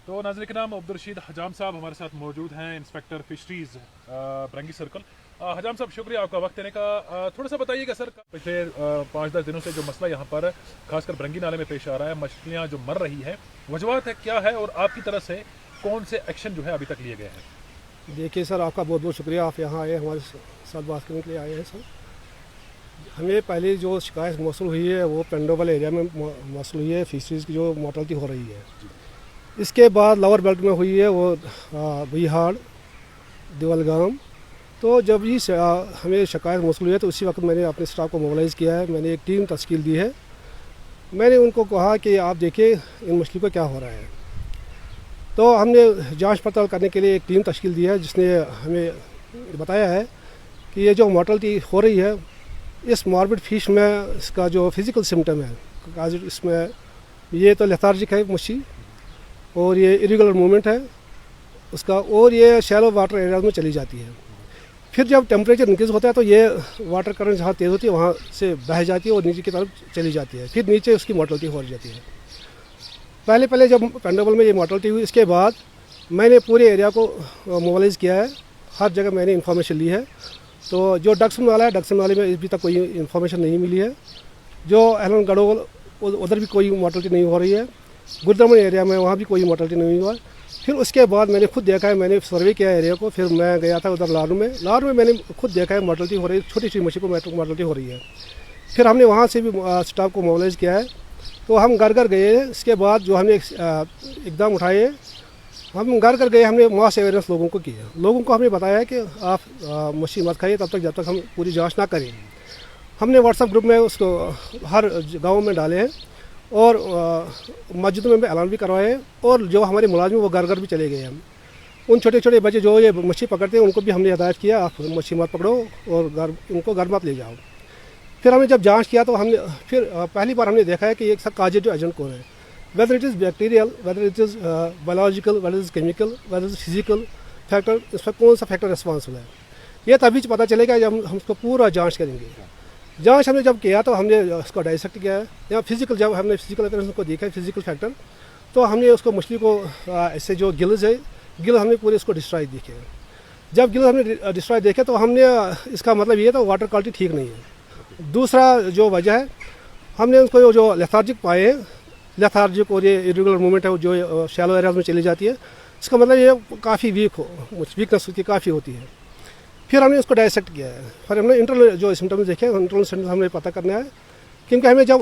तो नाज़रीन के नाम अब्दुल-रशीद हजाम साहब हमारे साथ मौजूद हैं, इंस्पेक्टर फिशरीज़ बरंगी सर्कल। हजाम साहब, शुक्रिया आपका वक्त देने का। थोड़ा सा बताइएगा सर, पिछले 5-10 दिनों से जो मसला यहाँ पर खासकर बरंगी नाले में पेश आ रहा है, मछलियाँ जो मर रही हैं, वजूहात है क्या है और आपकी तरफ से कौन से एक्शन जो है अभी तक लिए गए हैं? देखिए सर, आपका बहुत बहुत शुक्रिया, आप यहाँ आए, हमारे साथ बात करने के लिए आए हैं सर। हमें पहले जो शिकायत मौसूल हुई है वो पेंडोबल एरिया में मौसूल हुई है, फिशरीज़ की जो मोर्टलिटी हो रही है। इसके बाद लोअर बेल्ट में हुई है वो बिहाड़, दिवलगाम। तो जब ही हमें शिकायत मौसूल हुई है तो उसी वक्त मैंने अपने स्टाफ को मोबिलाइज़ किया है, मैंने एक टीम तश्कील दी है। मैंने उनको कहा कि आप देखिए इन मछली को क्या हो रहा है। तो हमने जांच पड़ताल करने के लिए एक टीम तश्कील दी है, जिसने हमें बताया है कि ये जो मोर्टलिटी हो रही है इस मॉर्बिड फिश में इसका जो फिज़िकल सिम्टम है, इसमें ये तो लेथार्जिक है मछली, और ये इरेगुलर मूवमेंट है उसका, और ये शैलो वाटर एरियाज में चली जाती है। फिर जब टेम्परेचर इंक्रीज़ होता है तो ये वाटर करंट जहाँ तेज़ होती है वहाँ से बह जाती है और नीचे की तरफ चली जाती है, फिर नीचे उसकी मोर्टलिटी हो जाती है। पहले जब पेंडोबल में ये मोर्टलिटी हुई, इसके बाद मैंने पूरे एरिया को मोबिलाइज़ किया है, हर जगह मैंने इन्फॉर्मेशन ली है। तो जो डक्सन वाला है, डक्सन वाले में अभी तक कोई इन्फॉर्मेशन नहीं मिली है। जो एलन गढ़ोल उधर भी कोई मोर्टलिटी नहीं हो रही है। गुरदमन एरिया में वहाँ भी कोई मोर्टलिटी नहीं हुआ। फिर उसके बाद मैंने खुद देखा है, मैंने सर्वे किया एरिया को, फिर मैं गया था उधर लारू में मैंने खुद देखा है मोर्टलिटी हो रही है, छोटी छोटी मछली को मोर्टलिटी हो रही है। फिर हमने वहाँ से भी स्टाफ को मोबिलाइज़ किया है। तो हम घर घर गए, इसके बाद जो हमने इकदाम उठाए, हम घर घर गए, हमने मास अवेयरनेस लोगों को किया। लोगों को हमने बताया कि आप मछली मत खाइए तब तक जब तक हम पूरी जांच ना करें। हमने व्हाट्सएप ग्रुप में उसको हर गांव में डाले हैं और मस्जिदों में भी ऐलान भी करवाए हैं, और जो हमारे मुलाजिम वो घर घर भी चले गए हैं। उन छोटे छोटे बच्चे जो ये मछली पकड़ते हैं उनको भी हमने हिदायत किया, आप मछली मत पकड़ो और उनको घर मत ले जाओ। फिर हमने जब जांच किया तो हमने फिर पहली बार हमने देखा है कि एक काजेटिव एजेंट कौन है, whether it is bacterial, whether it is biological, whether is chemical, whether is physical factor, इस पर कौन सा फैक्टर रिस्पॉन्सिबल है, ये तभी पता चलेगा जब हम उसको पूरा जांच करेंगे। जांच हमने जब किया तो हमने उसको डाइसेक्ट किया है, या फिजिकल जब हमने फिजिकल अपीयरेंस को देखा है, फिजिकल फैक्टर, तो हमने उसको मछली को ऐसे जो गिल्स है, गिल हमने पूरे उसको डिस्ट्रॉय देखे। जब गिल हमने डिस्ट्रॉय देखे तो हमने इसका मतलब ये तो वाटर क्वालिटी ठीक नहीं है। दूसरा जो वजह है, हमने उसको जो लेथार्जिक पाए, लेथार्जिक और ये इरेगुलर मूवमेंट है जो शैलो एरियाज में चली जाती है, इसका मतलब ये काफ़ी वीकनेस उसकी काफ़ी होती है। फिर हमने उसको डाइसेक्ट किया है, फिर हमने इंटरनल जो सिम्टम्स देखे, इंटरनल सिम्टम्स हमें पता करना है, क्योंकि हमें जब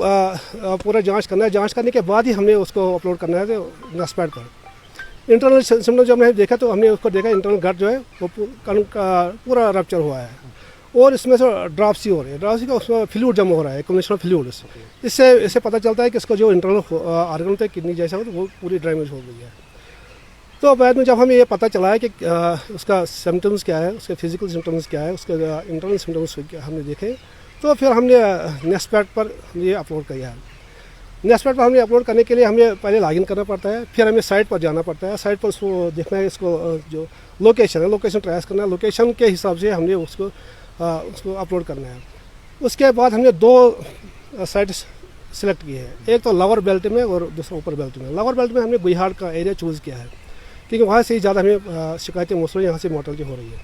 पूरा जांच करना है, जांच करने के बाद ही हमने उसको अपलोड करना है नेस्पैड पर। इंटरनल सिम्टम्स जब हमने देखा तो हमने उसको देखा इंटरनल गट जो है वो पूरा रप्चर हुआ है, और इसमें से ड्राप्सी हो रही है, ड्राप्सी का उसमें फ्लूइड जमा हो रहा है, कॉम्बिनेशन फ्लूइड। इससे पता चलता है कि इसको जो इंटरनल आर्गन होता है किडनी जैसा हो, तो वो पूरी डैमेज हो गई है। तो बाद में जब हमें ये पता चला है कि उसका सिम्टम्स क्या है, उसके फिजिकल सिम्टम्स क्या है, उसके इंटरनल सिम्टम्स हमने देखे, तो फिर हमने नेस्पैड पर ये अपलोड किया है। नेस्पैड पर हमने अपलोड करने के लिए हमें पहले लॉगिन करना पड़ता है, फिर हमें साइट पर जाना पड़ता है, साइट पर उसको देखना है, इसको जो लोकेशन है, लोकेशन ट्रेस करना है, लोकेशन के हिसाब से हमने उसको अपलोड करना है। उसके बाद हमने 2 साइट सिलेक्ट की है, एक तो लोअर बेल्ट में और दूसरा ऊपर बेल्ट में। लोअर बेल्ट में हमने बिहाड़ का एरिया चूज़ किया है, क्योंकि वहाँ से ही ज़्यादा हमें शिकायतें मौसूल यहाँ से मोर्टलिटी हो रही है।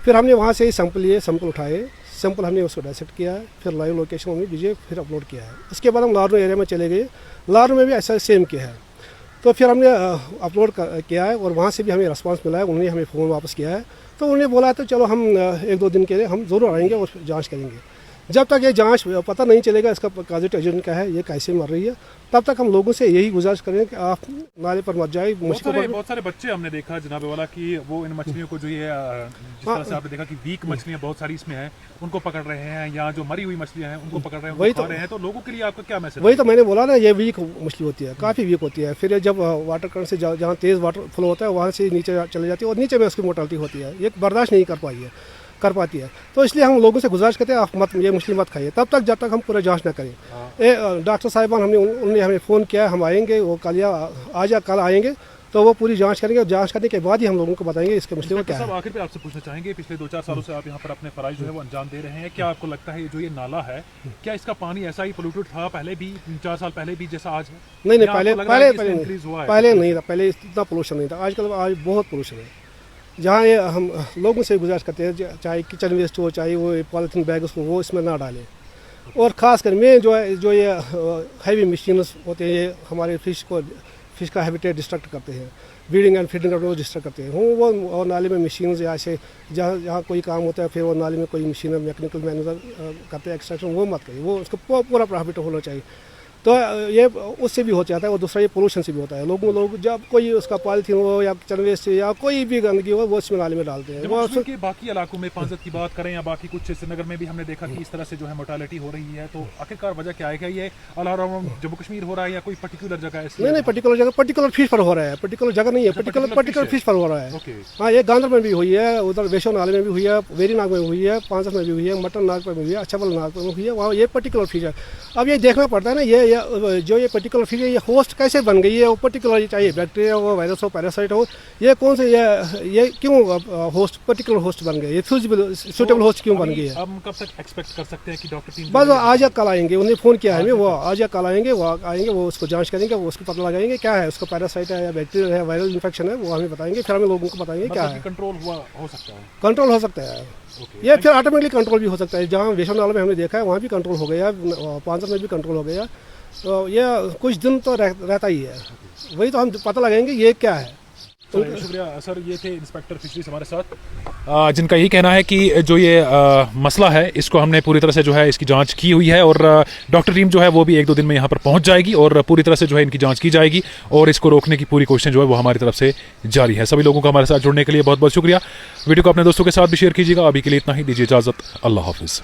फिर हमने वहाँ से ही सैंपल लिए, सैंपल उठाए, सैंपल हमने उसको डाइसेक्ट किया है, फिर लाइव लोकेशन हमने भेजे, फिर अपलोड किया है। उसके बाद हम लारू एरिया में चले गए, लारू में भी ऐसा सेम किया है। तो फिर हमने अपलोड किया है और वहाँ से भी हमें रिस्पांस मिला है, उन्होंने हमें फ़ोन वापस किया है। तो उन्होंने बोला तो चलो हम 1-2 दिन के लिए हम ज़रूर आएंगे और जांच करेंगे। जब तक ये जांच पता नहीं चलेगा इसका काजेटिव एजेंट क्या है, ये कैसे मर रही है, तब तक हम लोगों से यही गुजारिश करें कि आप नाले पर मत जाए। बहुत सारे बच्चे हमने देखा जनाब वाला कि वो इन मछलियों को जो ये जिस तरह से आपने देखा कि वीक मछलियाँ बहुत सारी इसमें हैं, उनको पकड़ रहे हैं, या जो मरी हुई मछलियाँ हैं उनको पकड़ रहे हैं, वही खा रहे हैं। तो लोगों के लिए आपका क्या मैसेज? वही तो मैंने बोला ना, ये वीक मछली होती है, काफ़ी वीक होती है। फिर जब वाटर करंट से जहाँ तेज़ वाटर फ्लो होता है वहाँ से नीचे चले जाती है और नीचे में उसकी मोर्टलिटी होती है, ये बर्दाश्त नहीं कर पाती है। तो इसलिए हम लोगों से गुजारिश करते हैं आप मत ये मछली मत खाइए तब तक जब तक हम पूरा जांच ना करें। डॉक्टर साहिबान उन्होंने हमें फ़ोन किया, हम आएंगे, वो कल या आज या कल आएंगे तो वो पूरी जांच करेंगे और जांच करने के बाद ही हम लोगों को बताएंगे इसके मसले को क्या साहब है। आखिर पे आपसे पूछना चाहेंगे, पिछले 2-4 सालों से आप यहाँ पर अपने फराइज जो है वो अंजाम दे रहे हैं, क्या आपको लगता है जो ये नाला है, क्या इसका पानी ऐसा ही पोल्यूटेड था पहले भी, 4 साल पहले भी जैसा आज है? नहीं, या पहले आपको लग रहा है कि पहले इसमें increase हुआ है? पहले नहीं था, पहले इतना पोल्यूशन नहीं था। आजकल आज बहुत पोल्यूशन है। जहाँ ये हम लोगों से गुजारिश करते हैं, चाहे किचन वेस्ट हो, चाहे वो पॉलीथीन बैग उसको वो इसमें ना डालें। और ख़ास कर में जो ये हैवी मशीन होते हैं, ये हमारे फिश का हैबिटेट डिस्ट्रक्ट करते हैं, ब्रीडिंग एंड फीडिंग को डिस्टर्ब करते हैं। वो और नाले में मशीन या ऐसे जहाँ कोई काम होता है, फिर वो नाले में कोई मशीन मैकेनिकल मैनेजर करते हैं एक्सट्रैक्शन, वो मत करिए, वो उसको पूरा प्रॉफिट होना चाहिए। तो ये उससे भी हो जाता है, और दूसरा ये पोल्यूशन से भी होता है। लोग जब कोई उसका पॉलीथीन हो या किचन वेस्ट या कोई भी गंदगी हो, वो उसमें नाले में डालते हैं। वो जम्मू के बाकी इलाकों में पांचत की बात करें या बाकी कुछ श्रीनगर में भी हमने देखा कि इस तरह से जो है मोर्टालिटी हो रही है, तो आखिरकार वजह क्या है? क्या ये ऑल अराउंड जम्मू कश्मीर हो रहा है या कोई पर्टिकुलर जगह है? नहीं, पर्टिकुलर फिश पर हो रहा है, पर्टिकुलर जगह नहीं है, पर्टिकुलर फिश पर हो रहा है। ओके। हाँ, ये गांधर में भी हुई है, उधर वेशो नाले में भी हुई है, वेरीनाग में हुई है, पांचत में भी हुई है, मटन नाग पर भी हुई है, अच्छाबल नाग पर हुई है। वहाँ ये पर्टिकुलर फिश है। अब ये देखना पड़ता है ना, ये जो ये पर्टिकुलर फिश है, ये होस्ट कैसे बन गई है, वो पर्टिकुलर चाहे बैक्टीरिया हो, वायरस हो, पैरासाइट हो, ये कौन से ये क्यों होस्ट पर्टिकुलर होस्ट बन गए, ये सूटेबल होस्ट क्यों बन गई है? हम कब तक एक्सपेक्ट कर सकते हैं कि डॉक्टर टीम बस आज या कल आएंगे, उन्हें फ़ोन किया है हमें, वो आज या कल आएंगे, वो आएंगे, वो उसको जांच करेंगे, वो उसको पता लगाएंगे क्या है, उसको पैरासाइट है या बैक्टीरिया है, वायरल इन्फेक्शन है, वो हमें बताएंगे, फिर हमें लोगों को बताएंगे क्या है। कंट्रोल हुआ हो सकता है? कंट्रोल हो सकता है, ये फिर ऑटोमेटिकली कंट्रोल भी हो सकता है। जहाँ वेशो नाला में हमने देखा है, वहाँ भी कंट्रोल हो गया, पांचत में भी कंट्रोल हो गया। तो ये कुछ दिन तो रहता ही है, वही तो हम पता लगाएंगे ये क्या है। तो शुक्रिया सर, ये थे इंस्पेक्टर फिशरीज हमारे साथ, जिनका यही कहना है कि जो ये मसला है, इसको हमने पूरी तरह से जो है इसकी जांच की हुई है, और डॉक्टर टीम जो है वो भी 1-2 दिन में यहाँ पर पहुँच जाएगी और पूरी तरह से जो है इनकी जांच की जाएगी, और इसको रोकने की पूरी कोशिश जो है वो हमारी तरफ से जारी है। सभी लोगों का हमारे साथ जुड़ने के लिए बहुत बहुत शुक्रिया। वीडियो को अपने दोस्तों के साथ भी शेयर कीजिएगा। अभी के लिए इतना ही, दीजिए इजाज़त, अल्लाह हाफिज़।